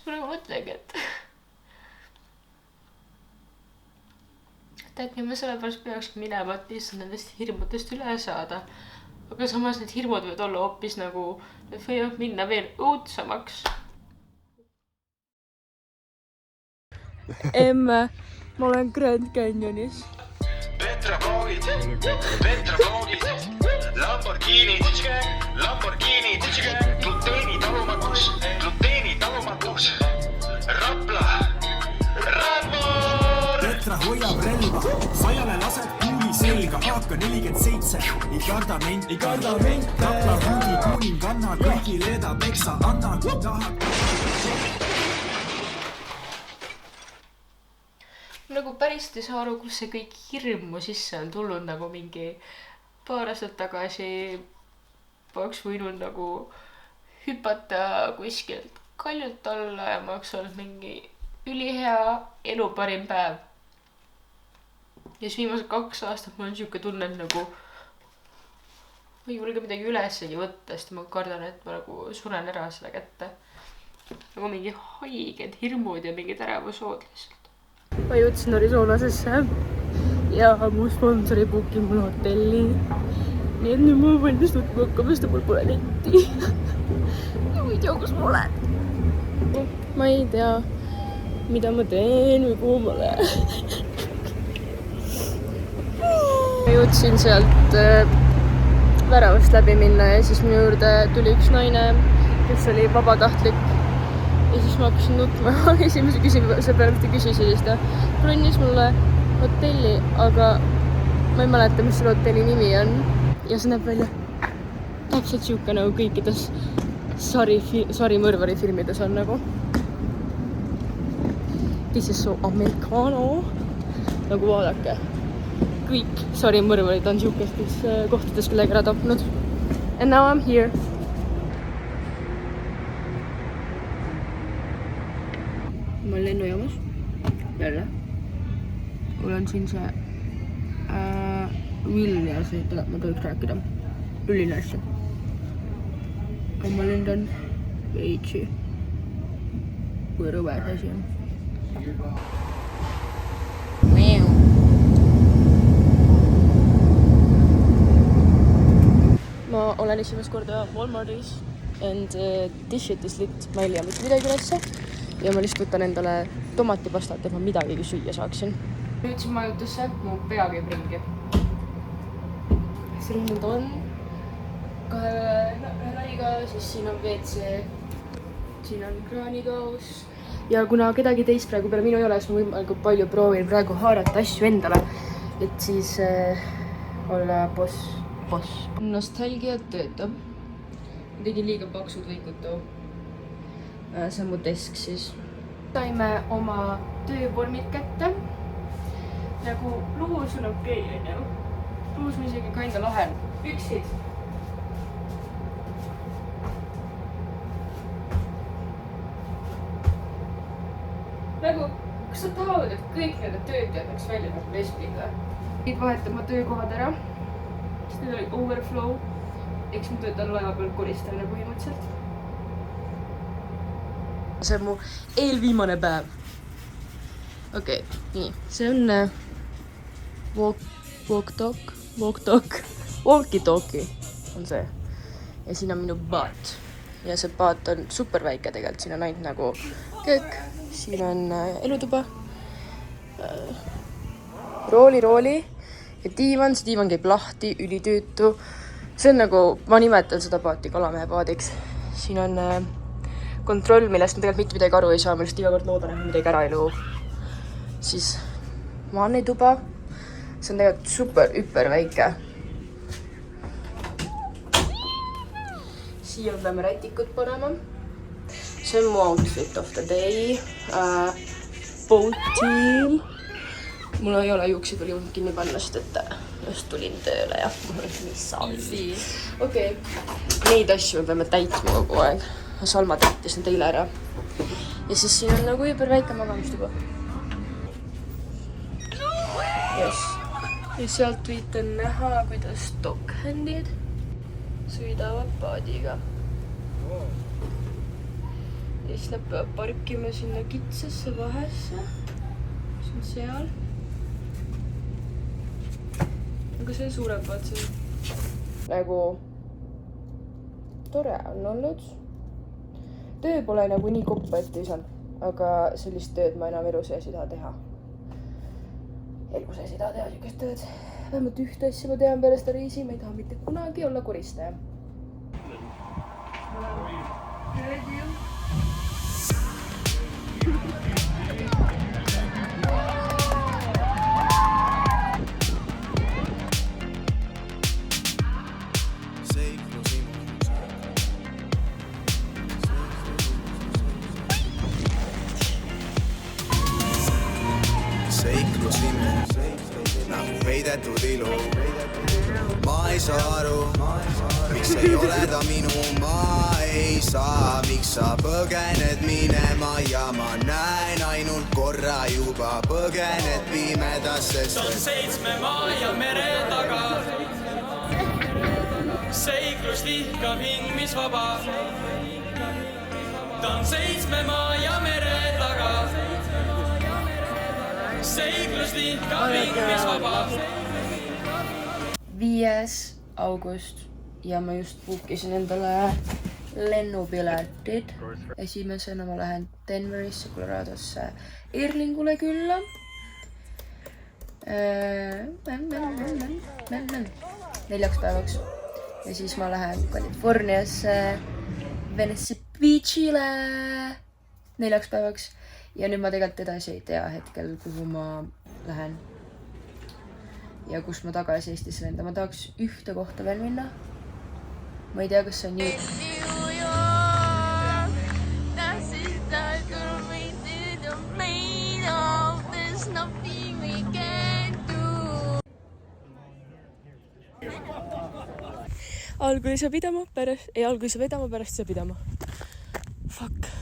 ma nagu mõtlengi, et äkki ma sellepärast peakski minema, et lihtsalt nendest hirmudest üle saada. Aga samas need hirmud võivad olla hoopis nagu, need võivad minna veel õudsemaks. Emme, ma olen Grand Canyonis. Petravloogid, Lamborghini, gluteeni talumatus, Rapla, Rappor! Petra hoiab relva, sajale laseb kuuli selga, AK 47, ei karda mente, Rapla hundi kuninganna, kõigil eda peksa anna, kui tahad. Nagu päris ei saa aru, kus see kõik hirmu sisse on tulnud, nagu mingi paar aastat tagasi oleks võinud nagu hüpata kuskilt kaljult alla ja ma oleks olnud mingi ülihea elu parim päev. Ja siis viimased 2 aastat mul on siuke tunne, et nagu ma ei julge midagi ülesegi võtta, sest ma kardan, et ma nagu suren ära seda kätte. Nagu mingi haiged hirmud ja mingid ärevusood lihtsalt. Ma jõudsin Arizonasesse ja mu sponsori bookib mul hotelli. Nii et nüüd ma võin just võtma hakkama, sest mul pole netti. Ja ma ei tea, kus ma olen. Ma ei tea, mida ma teen või kuhu ma lähen. Ma jõudsin sealt väravast läbi minna ja siis minu juurde tuli üks naine, kes oli vabatahtlik. Ja siis ma hakkasin nutma esimese küsimuse peale, mis ta küsisin, siis ta bronnis mulle hotelli, aga ma ei mäleta, mis selle hotelli nimi on. Ja see näeb välja täpselt siuke nagu kõikides sarimõrvari filmides on nagu. This is so americano. Nagu vaadake. Kõik sarimõrvarid on siukestes kohtades kellega ära tapnud. And now I'm here. Ma olen lennujaamas. Jälle. Mul on siin see Vilniuse, ma tohiks rääkida. Ülinässe. Aga ma lendan veitsi. Kui rõve asi on. Ma olen esimest korda Walmartis and this shit is lit. Ma ei leia mitte midagi ülesse. Ja ma lihtsalt võtan endale tomatipastat, et ma midagigi süüa saaksin. Jõudsin majutusse, mu pea käib ringi. Siin nüüd on 2 laiga, siis siin on WC, siin on kraanikaus. Ja kuna kedagi teist praegu peale minu ei ole, siis ma võimalikult palju proovin praegu haarata asju endale, et siis olla boss. Nostalgia töötab. Ma tegin liiga paksud võikutu. See on mu desk siis. Saime oma töövormid kätte. Nagu luus on okei, on ju. Luus on isegi kinda lahe. Püksid. Nagu, kas sa tahavad, et kõik nende töötajad oleks välja nagu lesbid või? Nüüd vahetama töökohad ära. Sest need oli overflow. Eks ma töötan laeva peal koristajana põhimõtteliselt. See on mu eelviimane päev. Okei, nii. See on walkie-talkie on see. Ja siin on minu baat. Ja see baat on super väike tegelikult. Siin on ainult nagu köök. Siin on elutuba. Rooli. Ja diivan. See diivan käib lahti, ülitüütu. See on nagu, ma nimetan seda baati kalamehe baadiks. Siin on kontroll, millest ma tegelikult mitte midagi aru ei saa, millest iga kord loodan, et midagi ära ei loo. Siis vannituba. See on tegelikult super üper väike. Siia me peame rätikut panema. See on mu outfit of the day. Boat team. Mul ei ole juuksid veel jõudnud kinni panna, sest et just tulin tööle ja mul on nii salvi. Okei. Neid asju me peame täitma kogu aeg. Salma täitis need eile ära. Ja siis siin on nagu üper väike magamistuba. Yes. Ja sealt võite näha, kuidas dockhandid sõidavad paadiga. siis nad peavad parkima sinna kitsasse vahesse, mis on seal. aga see sureb, vaat see. Nagu tore on olnud. Töö pole nagu nii koppa ette visanud, aga sellist tööd ma enam elu sees ei taha teha. Elu sees ei taha teha siukest tööd. Vähemalt ühte asja ma tean peale seda reisi, ma ei taha mitte kunagi olla koristaja. Nagu peidetud ilu. Ma ei saa aru, miks ei ole ta minu, ma ei saa, miks sa põgened minema ja ma näen ainult korra juba põgened pimedasse. Ta on 7 maa ja mere taga, seiklus lihkab hing, mis vaba. Ta on 7 maa ja mere taga, seiklus lihkab hing, mis vaba. 5. august ja ma just bookisin endale lennupiletid. Esimesena ma lähen Denverisse, Coloradosse Erlingule külla. 4 päevaks. Ja siis ma lähen Californiasse Venice Beachile 4 päevaks. Ja nüüd ma tegelikult edasi ei tea hetkel, kuhu ma lähen. Ja kus ma tagasi Eestisse lenda. Ma tahaks ühte kohta veel minna. Ma ei tea, kas see on nii. Algul ei saa pidama, pärast ei saa vedama, pärast ei saa pidama. Fuck.